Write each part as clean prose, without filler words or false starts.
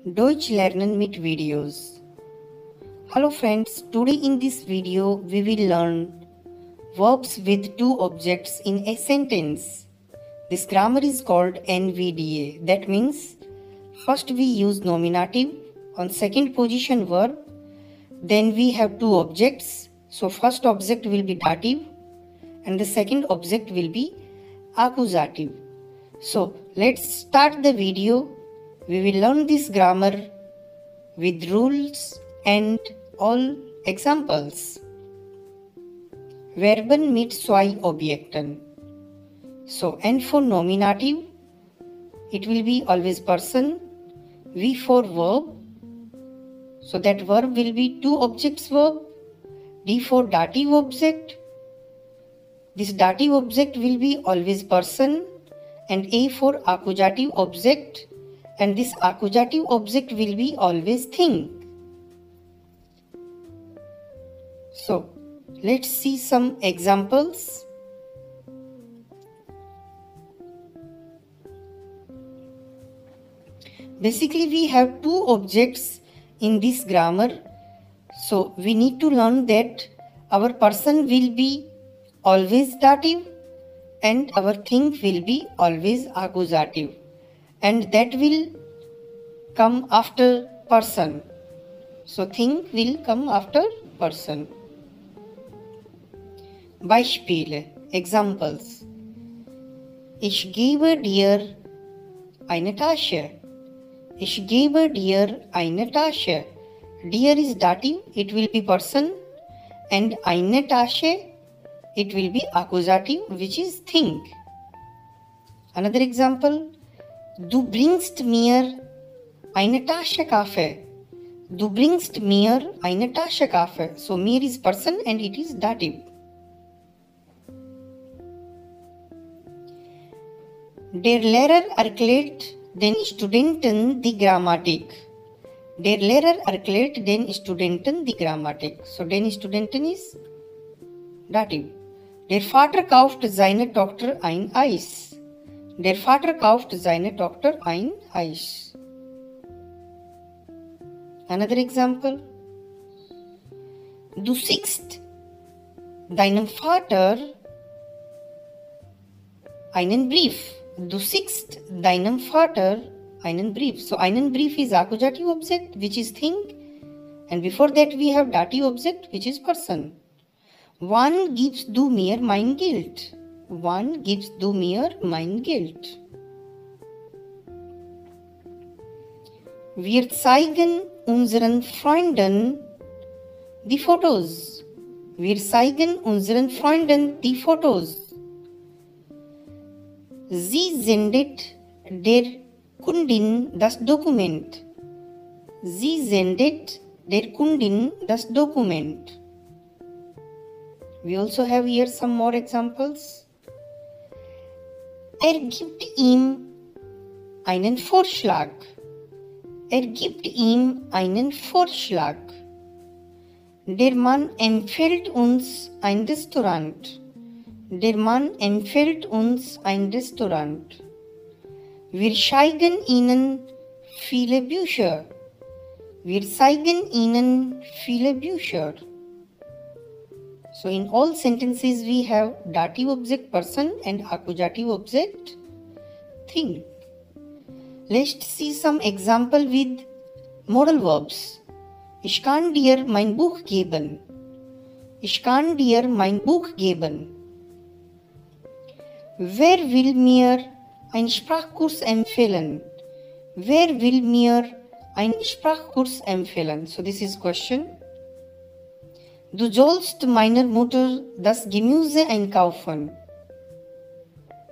Deutsch lernen mit Videos. Hello friends, today in this video we will learn verbs with two objects in a sentence. This grammar is called NVDA. That means first we use nominative, on second position verb, then we have two objects. So first object will be dative and the second object will be accusative. So let's start the video. We will learn this grammar with rules and all examples. Verben mit zwei Objekten. So N for nominative, it will be always person. V for verb, so that verb will be two objects verb. D for dative object, this dative object will be always person. And A for accusative object, and this accusative object will be always thing. So let's see some examples. Basically we have two objects in this grammar, so we need to learn that our person will be always dative and our thing will be always accusative, and that will come after person. So thing will come after person. Beispiele, examples. Ich gebe dir eine Tasche. Ich gebe dir eine Tasche. Dir is dative, it will be person, and eine Tasche, it will be accusative, which is thing. Another example. Du bringst mir eine Tasche Kaffee. Du bringst mir eine Tasche Kaffee. So mir is person and it is dative. Der Lehrer erklärt den Studenten die Grammatik. Der Lehrer erklärt den Studenten die Grammatik. So den Studenten is dative. Der Vater kauft seiner Tochter ein Eis. Der Vater kauft seiner Tochter ein Eis. Another example. Du schickst deinem Vater einen Brief. Du schickst deinem Vater einen Brief. So einen Brief is accusative object, which is thing, and before that we have dative object, which is person. Wann gibst du mir mein Geld? Wann gibst du mir mein Geld? Wir zeigen unseren Freunden die Fotos. Wir zeigen unseren Freunden die Fotos. Sie sendet der Kundin das Dokument. Sie sendet der Kundin das Dokument. We also have here some more examples. Gibt ihm einen Vorschlag. Gibt ihm einen Vorschlag. Der Mann empfiehlt uns ein Restaurant. Der Mann empfiehlt uns ein Restaurant. Wir zeigen Ihnen viele Bücher. Wir zeigen Ihnen viele Bücher. So in all sentences we have dative object person and accusative object thing. Let's see some example with modal verbs. Ich kann dir mein Buch geben. Ich kann dir mein Buch geben. Wer will mir einen Sprachkurs empfehlen? Wer will mir einen Sprachkurs empfehlen? So this is question. Du sollst meiner Mutter das Gemüse einkaufen.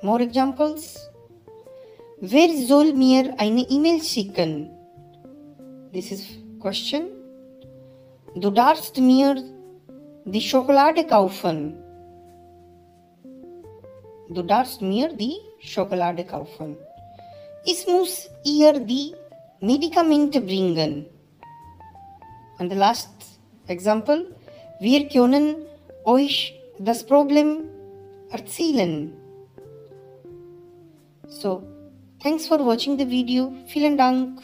More examples. Wer soll mir eine E-Mail schicken? This is question. Du darfst mir die Schokolade kaufen. Du darfst mir die Schokolade kaufen. Ich muss ihr die Medikamente bringen. And the last example. Wir können euch das Problem erzählen. So, thanks for watching the video. Vielen Dank.